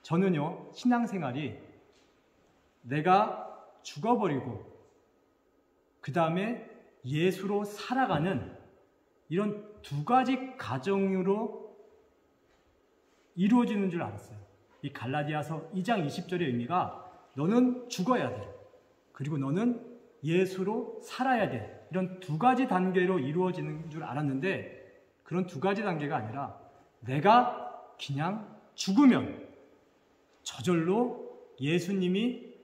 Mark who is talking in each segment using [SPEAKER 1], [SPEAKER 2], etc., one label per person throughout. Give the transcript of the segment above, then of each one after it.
[SPEAKER 1] 저는요, 신앙생활이 내가 죽어버리고 그 다음에 예수로 살아가는 이런 두 가지 과정으로 이루어지는 줄 알았어요. 이 갈라디아서 2장 20절의 의미가 너는 죽어야 돼. 그리고 너는 예수로 살아야 돼. 이런 두 가지 단계로 이루어지는 줄 알았는데 그런 두 가지 단계가 아니라 내가 그냥 죽으면 저절로 예수님이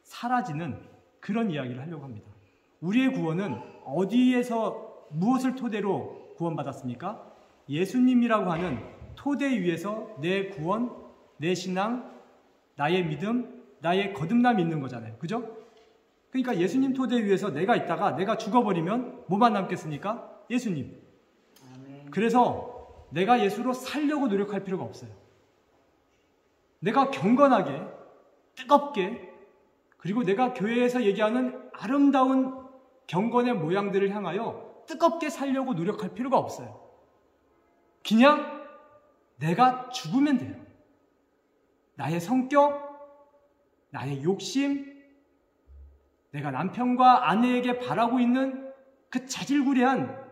[SPEAKER 1] 사라지는 그런 이야기를 하려고 합니다. 우리의 구원은 어디에서 무엇을 토대로 구원받았습니까? 예수님이라고 하는 토대 위에서 내 구원, 내 신앙, 나의 믿음, 나의 거듭남이 있는 거잖아요. 그죠? 그러니까 예수님 토대 위에서 내가 있다가 내가 죽어버리면 뭐만 남겠습니까? 예수님. 그래서 내가 예수로 살려고 노력할 필요가 없어요. 내가 경건하게, 뜨겁게, 그리고 내가 교회에서 얘기하는 아름다운 경건의 모양들을 향하여 뜨겁게 살려고 노력할 필요가 없어요. 그냥 내가 죽으면 돼요. 나의 성격, 나의 욕심, 내가 남편과 아내에게 바라고 있는 그 자질구레한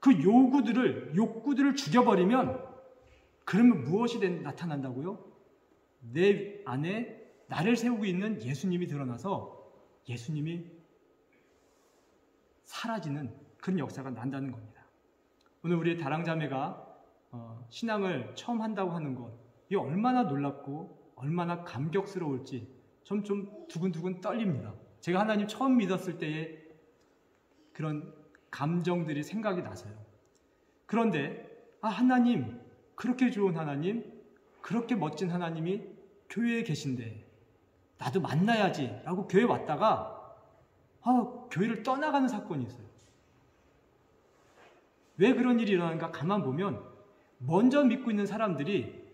[SPEAKER 1] 그 욕구들을 죽여버리면 그러면 무엇이 나타난다고요? 내 안에 나를 세우고 있는 예수님이 드러나서 예수님이 사라지는 그런 역사가 난다는 겁니다. 오늘 우리 다랑자매가 신앙을 처음 한다고 하는 것, 이게 얼마나 놀랍고 얼마나 감격스러울지 좀 두근두근 떨립니다. 제가 하나님 처음 믿었을 때의 그런 감정들이 생각이 나서요. 그런데 하나님, 그렇게 좋은 하나님, 그렇게 멋진 하나님이 교회에 계신데 나도 만나야지 라고 교회에 왔다가 교회를 떠나가는 사건이 있어요. 왜 그런 일이 일어나는가 가만 보면 먼저 믿고 있는 사람들이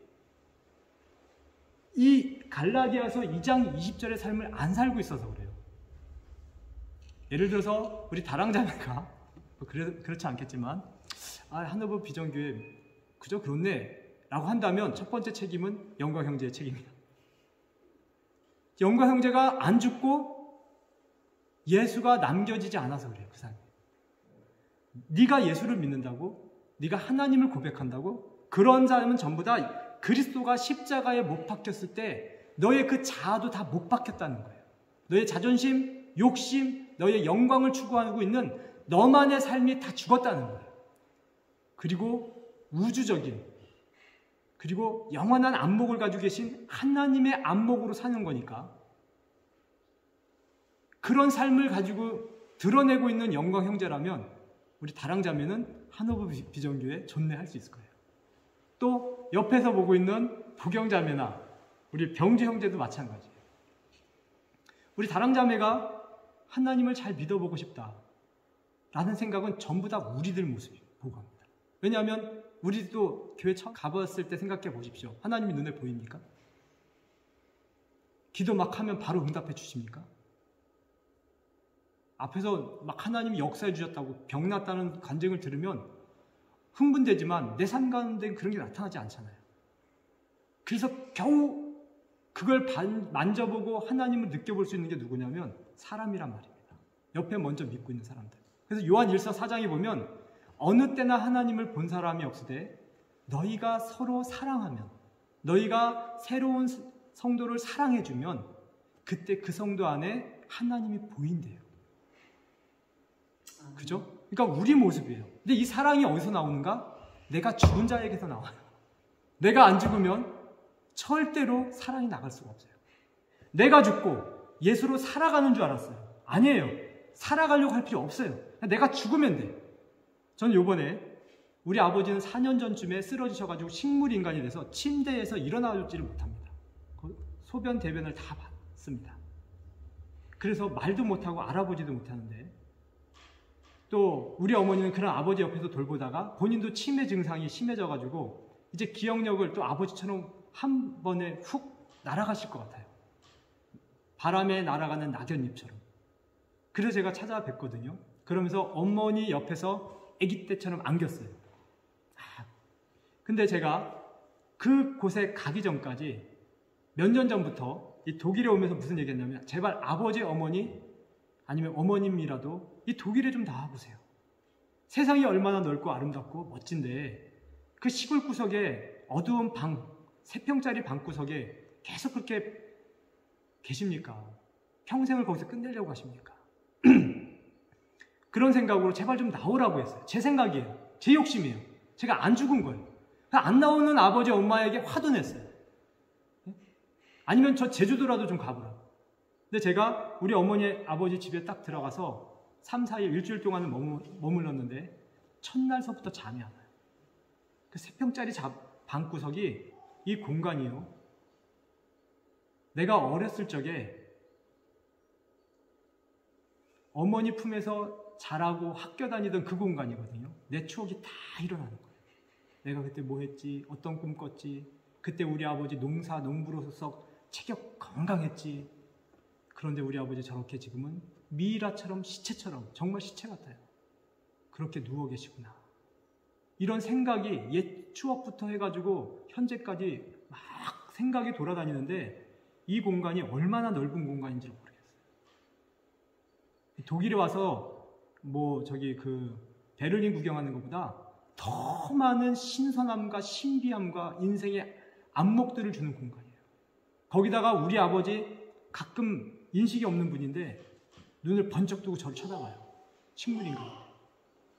[SPEAKER 1] 이 갈라디아서 2장 20절의 삶을 안 살고 있어서 그래요. 예를 들어서 우리 다랑자매가 그렇지 않겠지만 한너브 비전교회 그저 그렇네 라고 한다면 첫 번째 책임은 영광 형제의 책임이에요. 영광 형제가 안 죽고 예수가 남겨지지 않아서 그래요. 그 사람. 네가 예수를 믿는다고? 네가 하나님을 고백한다고? 그런 사람은 전부 다 그리스도가 십자가에 못 박혔을 때 너의 그 자아도 다 못 박혔다는 거예요. 너의 자존심, 욕심, 너의 영광을 추구하고 있는 너만의 삶이 다 죽었다는 거예요. 그리고 우주적인, 그리고 영원한 안목을 가지고 계신 하나님의 안목으로 사는 거니까 그런 삶을 가지고 드러내고 있는 영광 형제라면 우리 다랑자매는 한호부 비전교회 존내할 수 있을 거예요. 또 옆에서 보고 있는 부경자매나 우리 병주 형제도 마찬가지예요. 우리 다랑자매가 하나님을 잘 믿어보고 싶다라는 생각은 전부 다 우리들 모습이 보고 합니다. 왜냐하면 우리도 교회 처음 가봤을 때 생각해 보십시오. 하나님이 눈에 보입니까? 기도 막 하면 바로 응답해 주십니까? 앞에서 막 하나님이 역사해 주셨다고 병 났다는 간증을 들으면 흥분되지만 내 삶 가운데 그런 게 나타나지 않잖아요. 그래서 겨우 그걸 만져보고 하나님을 느껴볼 수 있는 게 누구냐면 사람이란 말입니다. 옆에 먼저 믿고 있는 사람들. 그래서 요한 1서 4장에 보면 어느 때나 하나님을 본 사람이 없으되 너희가 서로 사랑하면, 너희가 새로운 성도를 사랑해주면 그때 그 성도 안에 하나님이 보인대요. 그죠? 그러니까 우리 모습이에요. 근데 이 사랑이 어디서 나오는가? 내가 죽은 자에게서 나와요. 내가 안 죽으면 절대로 사랑이 나갈 수가 없어요. 내가 죽고 예수로 살아가는 줄 알았어요. 아니에요. 살아가려고 할 필요 없어요. 내가 죽으면 돼. 저는 요번에 우리 아버지는 4년 전쯤에 쓰러지셔가지고 식물인간이 돼서 침대에서 일어나지를 못합니다. 소변, 대변을 다 받습니다. 그래서 말도 못하고 알아보지도 못하는데 또 우리 어머니는 그런 아버지 옆에서 돌보다가 본인도 치매 증상이 심해져가지고 이제 기억력을 또 아버지처럼 한 번에 훅 날아가실 것 같아요. 바람에 날아가는 낙엽잎처럼. 그래서 제가 찾아뵙거든요. 그러면서 어머니 옆에서 아기 때처럼 안겼어요. 근데 제가 그곳에 가기 전까지 몇 년 전부터 이 독일에 오면서 무슨 얘기했냐면 제발 아버지, 어머니 아니면 어머님이라도 이 독일에 좀 나와보세요. 세상이 얼마나 넓고 아름답고 멋진데 그 시골 구석에 어두운 방, 3평짜리 방구석에 계속 그렇게 계십니까? 평생을 거기서 끝내려고 하십니까? 그런 생각으로 제발 좀 나오라고 했어요. 제 생각이에요. 제 욕심이에요. 제가 안 죽은 거예요. 안 나오는 아버지, 엄마에게 화도 냈어요. 아니면 저 제주도라도 좀 가보라고. 근데 제가 우리 어머니, 아버지 집에 딱 들어가서 3, 4일, 일주일 동안은 머물렀는데 첫날서부터 잠이 안 와요. 그 3평짜리 방구석이 이 공간이요. 내가 어렸을 적에 어머니 품에서 자라고 학교 다니던 그 공간이거든요. 내 추억이 다 일어나는 거예요. 내가 그때 뭐 했지, 어떤 꿈 꿨지, 그때 우리 아버지 농부로서 체격 건강했지. 그런데 우리 아버지 저렇게 지금은 미이라처럼 시체처럼 정말 시체 같아요. 그렇게 누워 계시구나. 이런 생각이 옛 추억부터 해가지고 현재까지 막 생각이 돌아다니는데 이 공간이 얼마나 넓은 공간인지 모르겠어요. 독일에 와서 베를린 구경하는 것보다 더 많은 신선함과 신비함과 인생의 안목들을 주는 공간이에요. 거기다가 우리 아버지 가끔 인식이 없는 분인데 눈을 번쩍 뜨고 저를 쳐다봐요. 식물인가?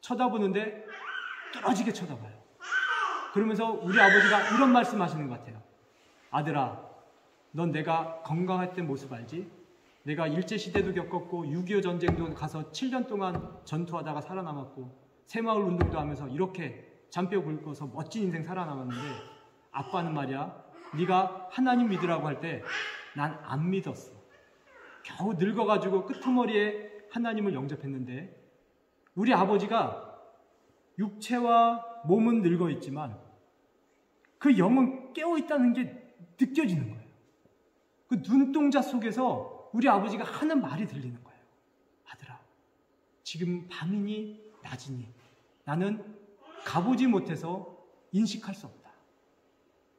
[SPEAKER 1] 쳐다보는데 뚫어지게 쳐다봐요. 그러면서 우리 아버지가 이런 말씀 하시는 것 같아요. 아들아, 넌 내가 건강할 때 모습 알지? 내가 일제시대도 겪었고 6.25 전쟁도 가서 7년 동안 전투하다가 살아남았고 새마을 운동도 하면서 이렇게 잔뼈 굵어서 멋진 인생 살아남았는데 아빠는 말이야, 네가 하나님 믿으라고 할 때 난 안 믿었어. 겨우 늙어가지고 끄트머리에 하나님을 영접했는데 우리 아버지가 육체와 몸은 늙어 있지만 그 영은 깨어 있다는 게 느껴지는 거예요. 그 눈동자 속에서 우리 아버지가 하는 말이 들리는 거예요. 아들아, 지금 밤이니 낮이니 나는 가보지 못해서 인식할 수 없다.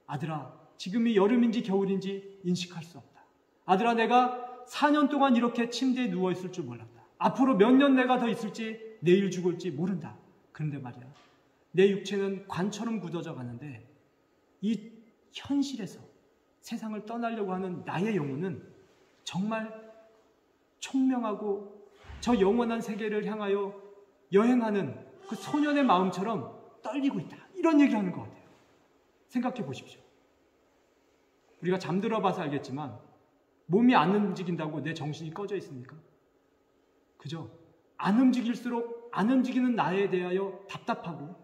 [SPEAKER 1] 아들아, 지금이 여름인지 겨울인지 인식할 수 없다. 아들아, 내가 4년 동안 이렇게 침대에 누워있을 줄 몰랐다. 앞으로 몇 년 내가 더 있을지 내일 죽을지 모른다. 그런데 말이야, 내 육체는 관처럼 굳어져 가는데 이 현실에서 세상을 떠나려고 하는 나의 영혼은 정말 총명하고 저 영원한 세계를 향하여 여행하는 그 소년의 마음처럼 떨리고 있다. 이런 얘기를 하는 것 같아요. 생각해 보십시오. 우리가 잠들어 봐서 알겠지만 몸이 안 움직인다고 내 정신이 꺼져 있습니까? 그죠? 안 움직일수록 안 움직이는 나에 대하여 답답하고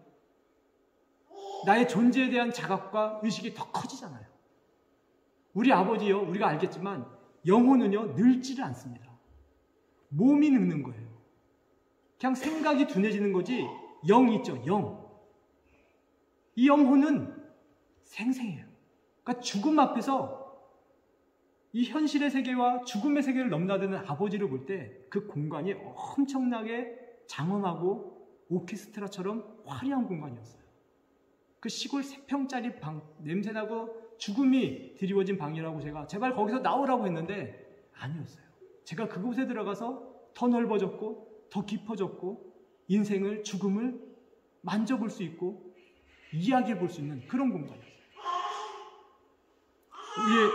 [SPEAKER 1] 나의 존재에 대한 자각과 의식이 더 커지잖아요. 우리 아버지요, 우리가 알겠지만 영혼은요 늙지를 않습니다. 몸이 늙는 거예요. 그냥 생각이 둔해지는 거지. 영이 있죠, 영. 이 영혼은 생생해요. 그러니까 죽음 앞에서 이 현실의 세계와 죽음의 세계를 넘나드는 아버지를 볼 때 그 공간이 엄청나게 장엄하고 오케스트라처럼 화려한 공간이었어요. 그 시골 3평짜리 방, 냄새나고 죽음이 드리워진 방이라고 제가 제발 거기서 나오라고 했는데 아니었어요. 제가 그곳에 들어가서 더 넓어졌고 더 깊어졌고 인생을, 죽음을 만져볼 수 있고 이야기해 볼 수 있는 그런 공간이었어요. 우리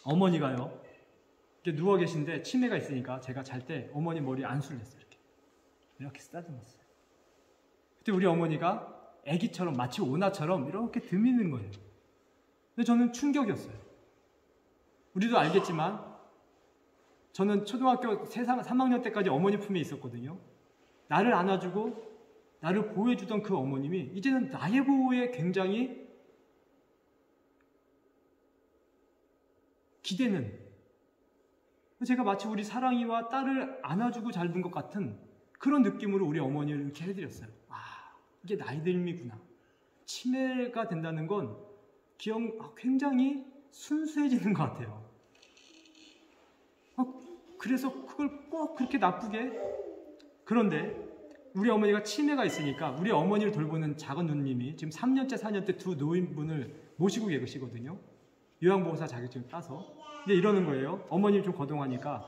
[SPEAKER 1] 어머니가요, 이렇게 누워 계신데 치매가 있으니까 제가 잘 때 어머니 머리에 안수를 했어요. 이렇게 쓰다듬었어요. 그때 우리 어머니가 아기처럼 마치 오나처럼 이렇게 드미는 거예요. 근데 저는 충격이었어요. 우리도 알겠지만 저는 초등학교 3학년 때까지 어머니 품에 있었거든요. 나를 안아주고 나를 보호해주던 그 어머님이 이제는 나의 보호에 굉장히 기대는, 제가 마치 우리 사랑이와 딸을 안아주고 잘 둔 것 같은 그런 느낌으로 우리 어머니를 이렇게 해드렸어요. 아, 이게 나이 들미구나. 치매가 된다는 건 굉장히 순수해지는 것 같아요. 그래서 그걸 꼭 그렇게 나쁘게. 그런데 우리 어머니가 치매가 있으니까 우리 어머니를 돌보는 작은 누님이 지금 3년째 4년째 두 노인분을 모시고 계시거든요. 요양보호사 자격증을 따서. 근데 이러는 거예요. 어머님 좀 거동하니까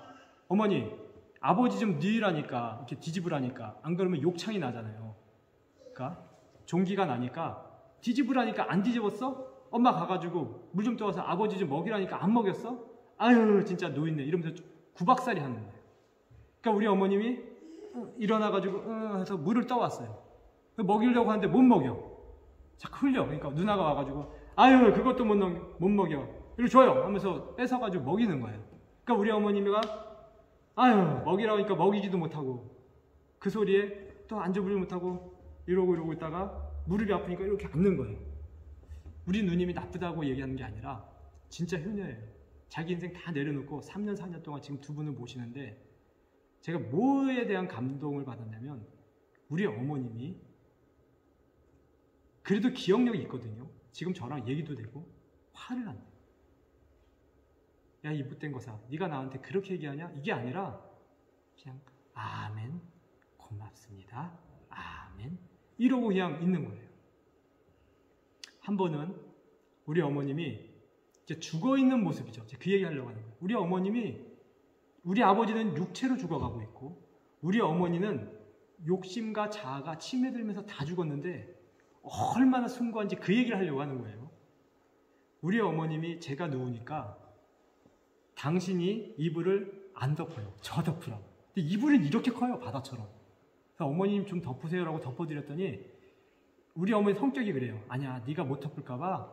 [SPEAKER 1] 어머니 아버지 좀 뉘으라니까 이렇게 뒤집으라니까 안 그러면 욕창이 나잖아요. 그러니까 종기가 나니까 뒤집으라니까 안 뒤집었어? 엄마 가가지고 물 좀 떠와서 아버지 좀 먹이라니까 안 먹였어? 아유 진짜 노인네 이러면서 구박살이 하는 거예요. 그러니까 우리 어머님이 일어나가지고 해서 물을 떠왔어요. 먹이려고 하는데 못 먹여. 자꾸 흘려. 그러니까 누나가 와가지고 아유 그것도 못 먹여. 이리 줘요 하면서 뺏어가지고 먹이는 거예요. 그러니까 우리 어머님이가 아유 먹이라고 하니까 먹이지도 못하고 그 소리에 또 앉아보지 못하고 이러고 있다가 무릎이 아프니까 이렇게 앉는 거예요. 우리 누님이 나쁘다고 얘기하는 게 아니라 진짜 효녀예요. 자기 인생 다 내려놓고 3년 4년 동안 지금 두 분을 모시는데 제가 뭐에 대한 감동을 받았냐면 우리 어머님이 그래도 기억력이 있거든요. 지금 저랑 얘기도 되고 화를 안 내요. 야 이 못된 거사 네가 나한테 그렇게 얘기하냐? 이게 아니라 그냥 아멘 고맙습니다 아멘 이러고 그냥 있는 거예요. 한 번은 우리 어머님이 이제 죽어있는 모습이죠. 그 얘기 하려고 하는 거예요. 우리 어머님이 우리 아버지는 육체로 죽어가고 있고 우리 어머니는 욕심과 자아가 치매들면서 다 죽었는데 얼마나 숭고한지 그 얘기를 하려고 하는 거예요. 우리 어머님이 제가 누우니까 당신이 이불을 안 덮어요. 저 덮으라고. 근데 이불은 이렇게 커요. 바다처럼. 그래서 어머님 좀 덮으세요라고 덮어드렸더니 우리 어머니 성격이 그래요. 아니야 네가 못 덮을까 봐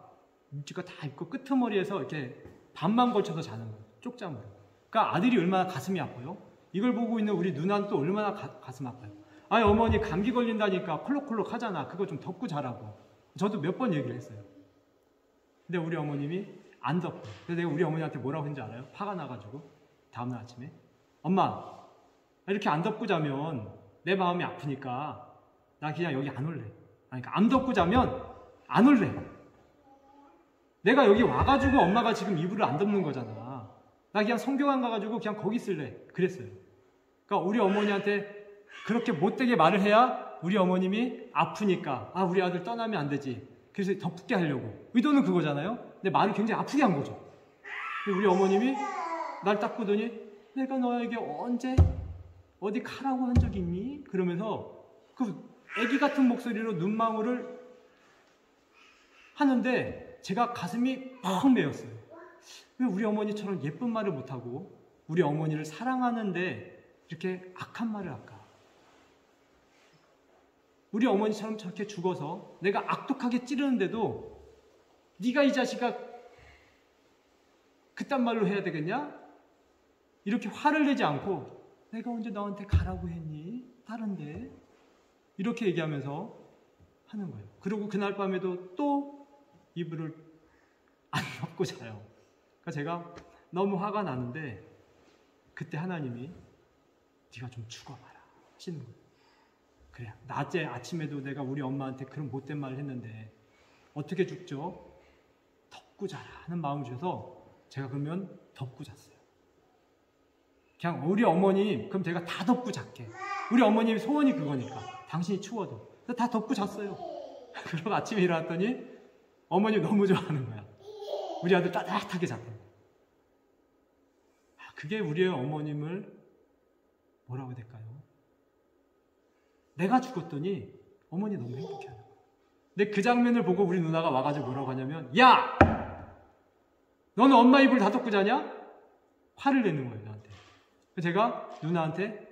[SPEAKER 1] 육지가 다 입고 끄트머리에서 이렇게 반만 걸쳐서 자는 거예요. 쪽잠으로. 그러니까 아들이 얼마나 가슴이 아파요. 이걸 보고 있는 우리 누나는 또 얼마나 가슴 아파요. 아니 어머니 감기 걸린다니까 콜록콜록 하잖아. 그거 좀 덮고 자라고. 저도 몇 번 얘기를 했어요. 근데 우리 어머님이 안 덮어요. 그래서 내가 우리 어머니한테 뭐라고 했는지 알아요? 화가 나가지고 다음날 아침에 엄마 이렇게 안 덮고 자면 내 마음이 아프니까 나 그냥 여기 안 올래. 그러니까 안 덮고 자면 안 올래. 내가 여기 와가지고 엄마가 지금 이불을 안 덮는 거잖아. 나 그냥 성경안 가가지고 그냥 거기 쓸래. 그랬어요. 그러니까 우리 어머니한테 그렇게 못되게 말을 해야 우리 어머님이 아프니까 아 우리 아들 떠나면 안 되지. 그래서 덮게 하려고. 의도는 그거잖아요. 근데 말을 굉장히 아프게 한 거죠. 우리 어머님이 날 딱 보더니 내가 너에게 언제 어디 가라고 한 적 있니? 그러면서 그 애기 같은 목소리로 눈망울을 하는데 제가 가슴이 펑 메였어요. 왜 우리 어머니처럼 예쁜 말을 못하고 우리 어머니를 사랑하는데 이렇게 악한 말을 할까? 우리 어머니처럼 저렇게 죽어서 내가 악독하게 찌르는데도 네가 이 자식아 그딴 말로 해야 되겠냐? 이렇게 화를 내지 않고 내가 언제 너한테 가라고 했니? 다른데 이렇게 얘기하면서 하는 거예요. 그리고 그날 밤에도 또 이불을 안 덮고 자요. 그러니까 제가 너무 화가 나는데 그때 하나님이 네가 좀 죽어봐라 하시는 거예요. 그래 낮에 아침에도 내가 우리 엄마한테 그런 못된 말을 했는데 어떻게 죽죠? 덮고 자라 하는 마음을 주셔서 제가 그러면 덮고 잤어요. 그냥 우리 어머니 그럼 제가 다 덮고 잘게. 우리 어머님 소원이 그거니까 당신이 추워도 다 덮고 잤어요. 그리고 아침에 일어났더니 어머니 너무 좋아하는 거야. 우리 아들 따뜻하게 잤다. 그게 우리의 어머님을 뭐라고 해야 될까요? 내가 죽었더니 어머니 너무 행복해하는 거야. 근데 그 장면을 보고 우리 누나가 와가지고 뭐라고 하냐면 야! 너는 엄마 이불 다 덮고 자냐? 화를 내는 거예요 나한테. 제가 누나한테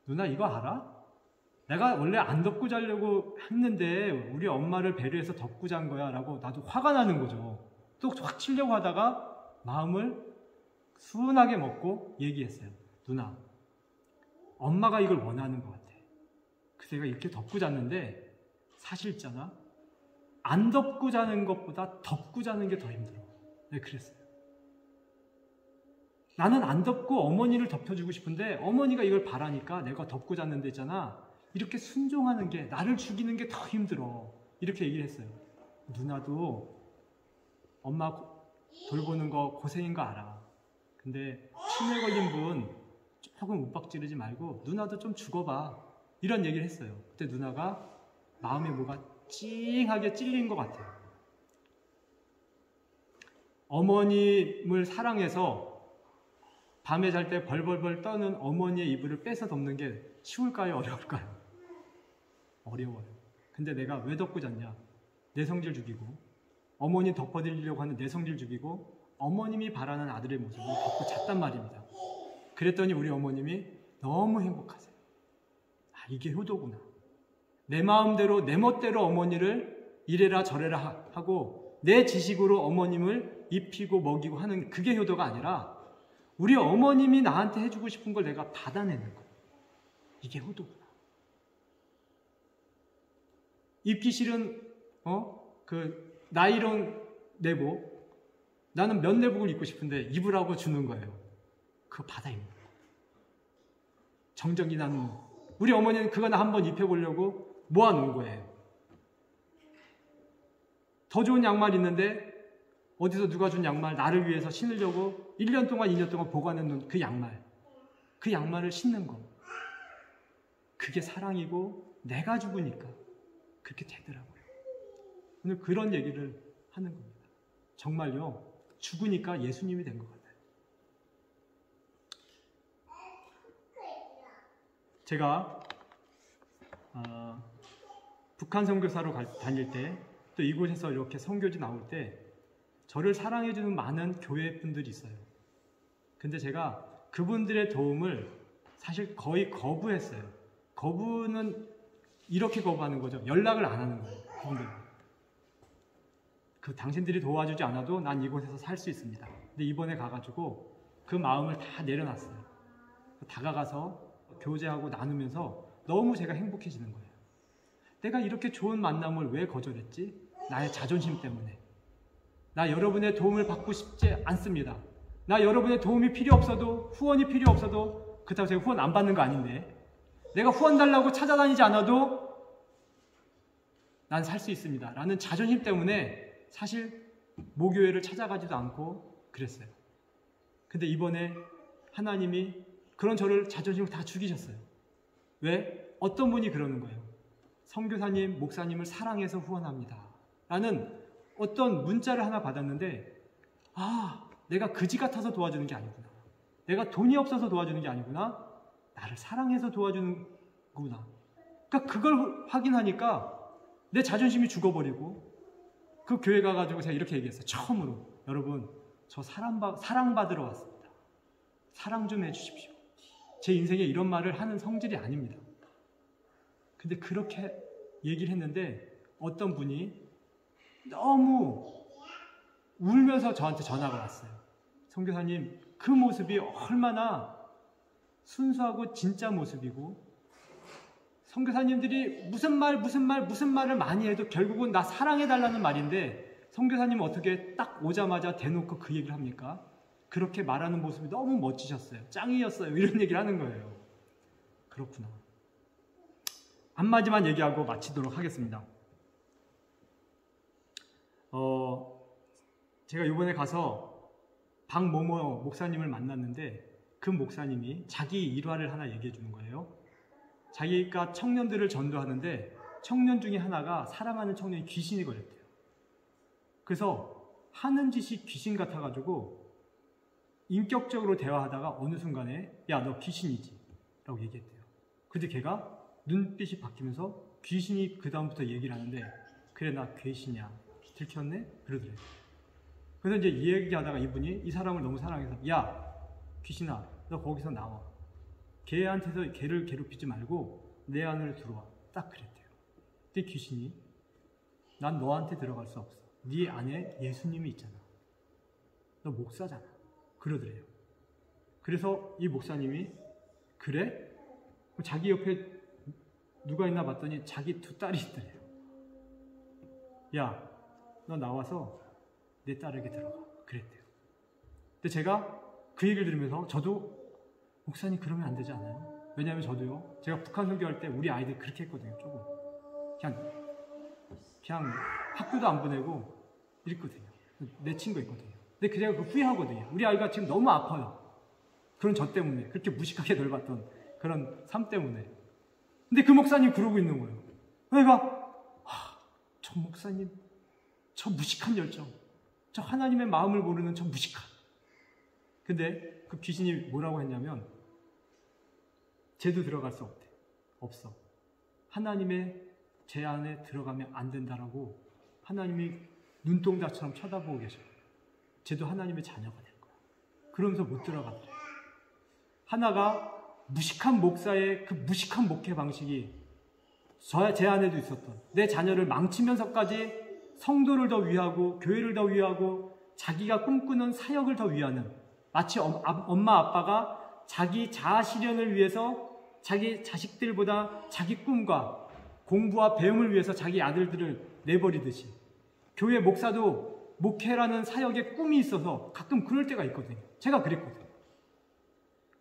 [SPEAKER 1] 누나 이거 알아? 내가 원래 안 덮고 자려고 했는데 우리 엄마를 배려해서 덮고 잔 거야 라고 나도 화가 나는 거죠. 또 확 치려고 하다가 마음을 순하게 먹고 얘기했어요. 누나 엄마가 이걸 원하는 것 같아. 그래서 내가 이렇게 덮고 잤는데 사실 있잖아 안 덮고 자는 것보다 덮고 자는 게 더 힘들어. 네, 그랬어요. 나는 안 덮고 어머니를 덮여주고 싶은데 어머니가 이걸 바라니까 내가 덮고 잤는데 있잖아 이렇게 순종하는 게 나를 죽이는 게 더 힘들어. 이렇게 얘기를 했어요. 누나도 엄마 돌보는 거 고생인 거 알아. 근데 치매 걸린 분 조금 윽박 지르지 말고 누나도 좀 죽어봐. 이런 얘기를 했어요. 그때 누나가 마음에 뭐가 찡하게 찔린 것 같아요. 어머님을 사랑해서 밤에 잘 때 벌벌벌 떠는 어머니의 이불을 뺏어 덮는 게 쉬울까요? 어려울까요? 어려워요. 근데 내가 왜 덮고 잤냐? 내 성질 죽이고, 어머니 덮어드리려고 하는 내 성질 죽이고, 어머님이 바라는 아들의 모습을 덮고 잤단 말입니다. 그랬더니 우리 어머님이 너무 행복하세요. 아, 이게 효도구나. 내 마음대로, 내 멋대로 어머니를 이래라 저래라 하고 내 지식으로 어머님을 입히고 먹이고 하는 그게 효도가 아니라 우리 어머님이 나한테 해주고 싶은 걸 내가 받아내는 거. 이게 효도구나. 입기 싫은 그 나이론 내복, 나는 면 내복을 입고 싶은데 입으라고 주는 거예요. 그거 받아 입는 거. 정적이 나는 우리 어머니는 그거 나 한번 입혀보려고 모아놓은 거예요. 더 좋은 양말 있는데 어디서 누가 준 양말 나를 위해서 신으려고 1년 동안 2년 동안 보관해놓은 그 양말을 신는 거. 그게 사랑이고 내가 죽으니까 그렇게 되더라고요. 오늘 그런 얘기를 하는 겁니다. 정말요, 죽으니까 예수님이 된 것 같아요. 제가 북한 선교사로 다닐 때, 또 이곳에서 이렇게 선교지 나올 때 저를 사랑해주는 많은 교회 분들이 있어요. 근데 제가 그분들의 도움을 사실 거의 거부했어요. 거부는 이렇게 거부하는 거죠. 연락을 안 하는 거예요. 그분들. 당신들이 도와주지 않아도 난 이곳에서 살 수 있습니다. 근데 이번에 가가지고 그 마음을 다 내려놨어요. 다가가서 교제하고 나누면서 너무 제가 행복해지는 거예요. 내가 이렇게 좋은 만남을 왜 거절했지? 나의 자존심 때문에. 나 여러분의 도움을 받고 싶지 않습니다. 나 여러분의 도움이 필요 없어도, 후원이 필요 없어도, 그렇다고 제가 후원 안 받는 거 아닌데, 내가 후원 달라고 찾아다니지 않아도 난 살 수 있습니다. 라는 자존심 때문에 사실 모교회를 찾아가지도 않고 그랬어요. 근데 이번에 하나님이 그런 저를 자존심을 다 죽이셨어요. 왜? 어떤 분이 그러는 거예요. 선교사님, 목사님을 사랑해서 후원합니다. 라는 어떤 문자를 하나 받았는데, 아, 내가 그지 같아서 도와주는 게 아니구나. 내가 돈이 없어서 도와주는 게 아니구나. 나를 사랑해서 도와주는구나. 그러니까 그걸 확인하니까 내 자존심이 죽어버리고, 그 교회 가가지고 제가 이렇게 얘기했어요. 처음으로. 여러분, 저 사랑받으러 왔습니다. 사랑 좀 해주십시오. 제 인생에 이런 말을 하는 성질이 아닙니다. 근데 그렇게 얘기를 했는데 어떤 분이 너무 울면서 저한테 전화가 왔어요. 선교사님, 그 모습이 얼마나 순수하고 진짜 모습이고, 선교사님들이 무슨 말을 많이 해도 결국은 나 사랑해달라는 말인데, 선교사님은 어떻게 딱 오자마자 대놓고 그 얘기를 합니까? 그렇게 말하는 모습이 너무 멋지셨어요. 짱이었어요. 이런 얘기를 하는 거예요. 그렇구나. 한마디만 얘기하고 마치도록 하겠습니다. 제가 이번에 가서 박모모 목사님을 만났는데, 그 목사님이 자기 일화를 하나 얘기해 주는 거예요. 자기가 청년들을 전도하는데 청년 중에 하나가, 사랑하는 청년이 귀신이 걸렸대요. 그래서 하는 짓이 귀신 같아가지고 인격적으로 대화하다가 어느 순간에 야, 너 귀신이지? 라고 얘기했대요. 근데 걔가 눈빛이 바뀌면서 귀신이 그 다음부터 얘기를 하는데, 그래, 나 괴신이야. 들켰네? 그러더래요. 그래서 이제 이 얘기하다가 이분이 이 사람을 너무 사랑해서, 야, 귀신아, 너 거기서 나와. 걔한테서 걔를 괴롭히지 말고 내 안으로 들어와. 딱 그랬대요. 근데 귀신이, 난 너한테 들어갈 수 없어. 네 안에 예수님이 있잖아. 너 목사잖아. 그러더래요. 그래서 이 목사님이, 그래? 자기 옆에 누가 있나 봤더니 자기 두 딸이 있더래요. 야, 너 나와서 내 딸에게 들어가. 그랬대요. 근데 제가 그 얘기를 들으면서 저도, 목사님 그러면 안 되지 않아요? 왜냐하면 저도요, 제가 북한 선교할 때 우리 아이들 그렇게 했거든요. 조금 그냥 학교도 안 보내고 이랬거든요. 내 친구 있거든요. 근데 제가 그 후회하거든요. 우리 아이가 지금 너무 아파요. 그런 저 때문에, 그렇게 무식하게 넓었던 그런 삶 때문에. 근데 그 목사님 그러고 있는 거예요. 내가 저 목사님, 저 무식한 열정, 저 하나님의 마음을 모르는 저 무식한. 근데 그 귀신이 뭐라고 했냐면 쟤도 들어갈 수 없대. 없어. 하나님의 제 안에 들어가면 안 된다라고 하나님이 눈동자처럼 쳐다보고 계셔요. 쟤도 하나님의 자녀가 될 거야. 그러면서 못 들어가더래. 하나가 무식한 목사의 그 무식한 목회 방식이 제 안에도 있었던, 내 자녀를 망치면서까지 성도를 더 위하고 교회를 더 위하고 자기가 꿈꾸는 사역을 더 위하는, 마치 엄마 아빠가 자기 자아 실현을 위해서 자기 자식들보다 자기 꿈과 공부와 배움을 위해서 자기 아들들을 내버리듯이 교회 목사도 목회라는 사역에 꿈이 있어서 가끔 그럴 때가 있거든요. 제가 그랬거든요.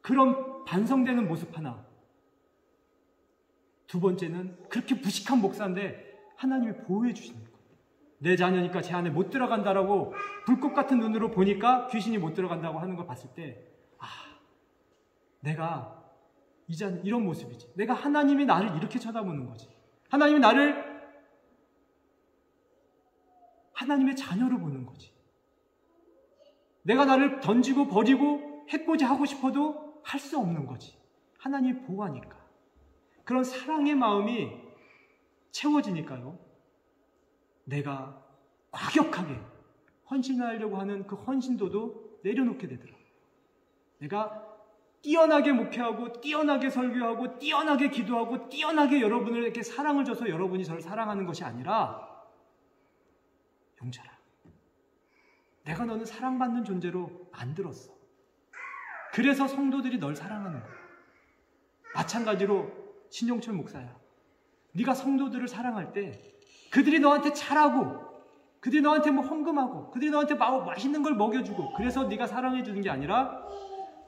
[SPEAKER 1] 그런 반성되는 모습 하나. 두 번째는 그렇게 무식한 목사인데 하나님이 보호해 주시는 거예요. 내 자녀니까 제 안에 못 들어간다라고 불꽃 같은 눈으로 보니까 귀신이 못 들어간다고 하는 걸 봤을 때, 내가 이제 이런 모습이지. 내가 하나님이 나를 이렇게 쳐다보는 거지. 하나님이 나를 하나님의 자녀로 보는 거지. 내가 나를 던지고 버리고 해코지 하고 싶어도 할 수 없는 거지. 하나님이 보호하니까. 그런 사랑의 마음이 채워지니까요. 내가 과격하게 헌신하려고 하는 그 헌신도도 내려놓게 되더라. 내가 뛰어나게 목회하고 뛰어나게 설교하고 뛰어나게 기도하고 뛰어나게 여러분을 이렇게 사랑을 줘서 여러분이 저를 사랑하는 것이 아니라, 용자라, 내가 너는 사랑받는 존재로 만들었어. 그래서 성도들이 널 사랑하는 거야. 마찬가지로 신용철 목사야, 네가 성도들을 사랑할 때 그들이 너한테 잘하고 그들이 너한테 뭐 헌금하고 그들이 너한테 맛있는 걸 먹여주고 그래서 네가 사랑해 주는 게 아니라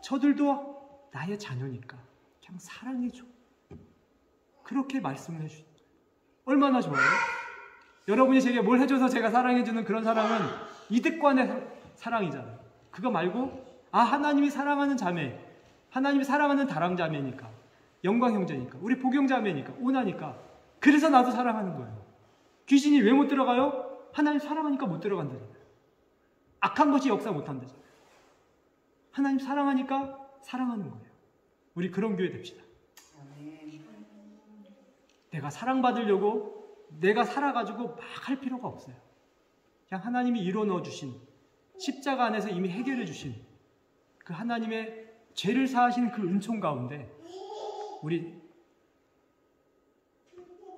[SPEAKER 1] 저들도 나의 자녀니까 그냥 사랑해줘. 그렇게 말씀을 해주시죠. 얼마나 좋아요? 여러분이 제게 뭘 해줘서 제가 사랑해주는 그런 사랑은 이득관의 사랑이잖아요. 그거 말고 하나님이 사랑하는 자매, 하나님이 사랑하는 다랑자매니까, 영광 형제니까, 우리 복용자매니까, 오나니까, 그래서 나도 사랑하는 거예요. 귀신이 왜 못 들어가요? 하나님 사랑하니까 못 들어간다잖아요. 악한 것이 역사 못한다잖아요. 하나님 사랑하니까 사랑하는 거예요. 우리 그런 교회 됩시다. 내가 사랑받으려고 내가 살아가지고 막 할 필요가 없어요. 그냥 하나님이 이루어 넣어주신, 십자가 안에서 이미 해결해 주신 그 하나님의 죄를 사하신 그 은총 가운데 우리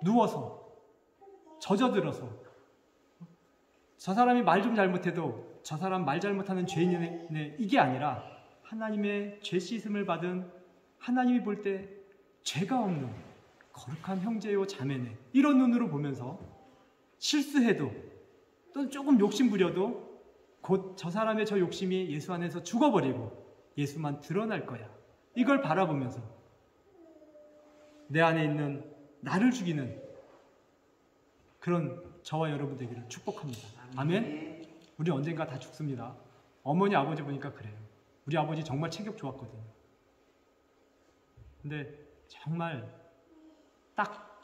[SPEAKER 1] 누워서 젖어들어서, 저 사람이 말 좀 잘못해도 저 사람 말 잘못하는 죄인이네, 이게 아니라 하나님의 죄 씻음을 받은, 하나님이 볼 때 죄가 없는 거룩한 형제요 자매네, 이런 눈으로 보면서 실수해도 또는 조금 욕심 부려도 곧 저 사람의 저 욕심이 예수 안에서 죽어버리고 예수만 드러날 거야, 이걸 바라보면서 내 안에 있는 나를 죽이는 그런 저와 여러분 되기를 축복합니다. 아멘. 우리 언젠가 다 죽습니다. 어머니 아버지 보니까 그래요. 우리 아버지 정말 체격 좋았거든요. 근데 정말 딱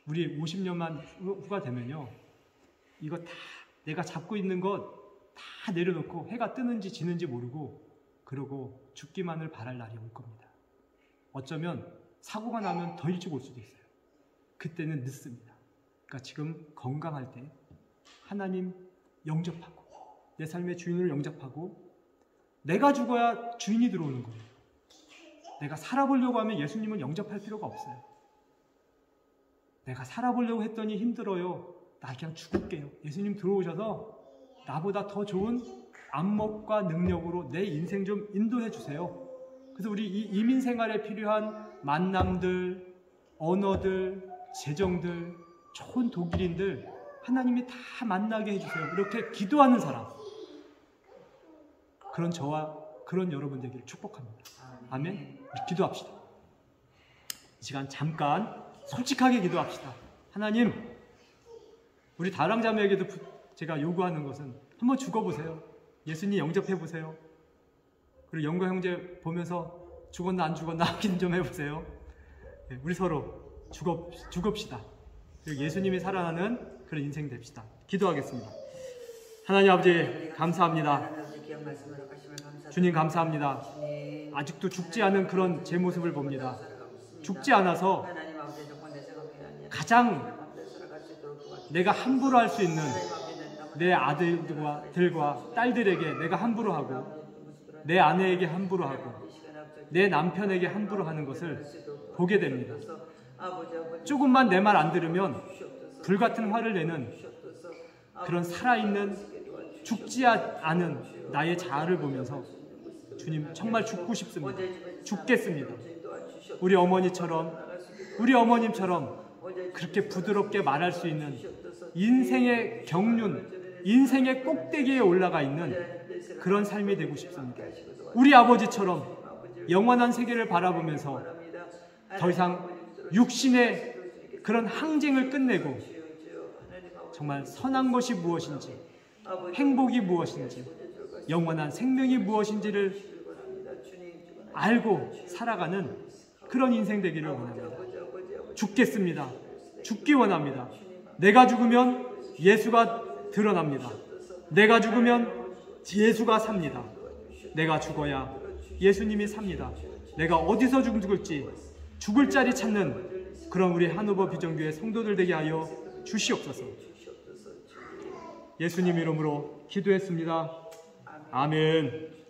[SPEAKER 1] 우리 50년만 후가 되면요, 이거 다 내가 잡고 있는 것 다 내려놓고 해가 뜨는지 지는지 모르고 그러고 죽기만을 바랄 날이 올 겁니다. 어쩌면 사고가 나면 더 일찍 올 수도 있어요. 그때는 늦습니다. 그러니까 지금 건강할 때 하나님 영접하고 내 삶의 주인을 영접하고, 내가 죽어야 주인이 들어오는 거예요. 내가 살아보려고 하면 예수님을 영접할 필요가 없어요. 내가 살아보려고 했더니 힘들어요. 나 그냥 죽을게요. 예수님 들어오셔서 나보다 더 좋은 안목과 능력으로 내 인생 좀 인도해 주세요. 그래서 우리 이 이민 생활에 필요한 만남들, 언어들, 재정들, 좋은 독일인들 하나님이 다 만나게 해주세요. 이렇게 기도하는 사람, 그런 저와 그런 여러분 되기를 축복합니다. 아멘. 기도합시다. 이 시간 잠깐 솔직하게 기도합시다. 하나님, 우리 다랑자매에게도 제가 요구하는 것은 한번 죽어보세요. 예수님 영접해보세요. 그리고 영광 형제 보면서 죽었나 안 죽었나 확인 좀 해보세요. 우리 서로 죽읍시다. 그리고 예수님이 살아나는 그런 인생 됩시다. 기도하겠습니다. 하나님 아버지 감사합니다. 주님 감사합니다. 아직도 죽지 않은 그런 제 모습을 봅니다. 죽지 않아서 가장 내가 함부로 할 수 있는 내 아들들과 딸들에게 내가 함부로 하고, 내 아내에게 함부로 하고, 내 남편에게 함부로 하는 것을 보게 됩니다. 조금만 내 말 안 들으면 불같은 화를 내는 그런 살아있는 죽지 않은 나의 자아를 보면서 주님 정말 죽고 싶습니다. 죽겠습니다. 우리 어머님처럼 그렇게 부드럽게 말할 수 있는 인생의 경륜, 인생의 꼭대기에 올라가 있는 그런 삶이 되고 싶습니다. 우리 아버지처럼 영원한 세계를 바라보면서 더 이상 육신의 그런 항쟁을 끝내고 정말 선한 것이 무엇인지, 행복이 무엇인지, 영원한 생명이 무엇인지를 알고 살아가는 그런 인생 되기를 원합니다. 죽겠습니다. 죽기 원합니다. 내가 죽으면 예수가 드러납니다. 내가 죽으면 예수가 삽니다. 내가 죽어야 예수님이 삽니다. 내가 어디서 죽을지 죽을 자리 찾는 그런 우리 한오버 비전교회 성도들 되게 하여 주시옵소서. 예수님 이름으로 기도했습니다. 아멘.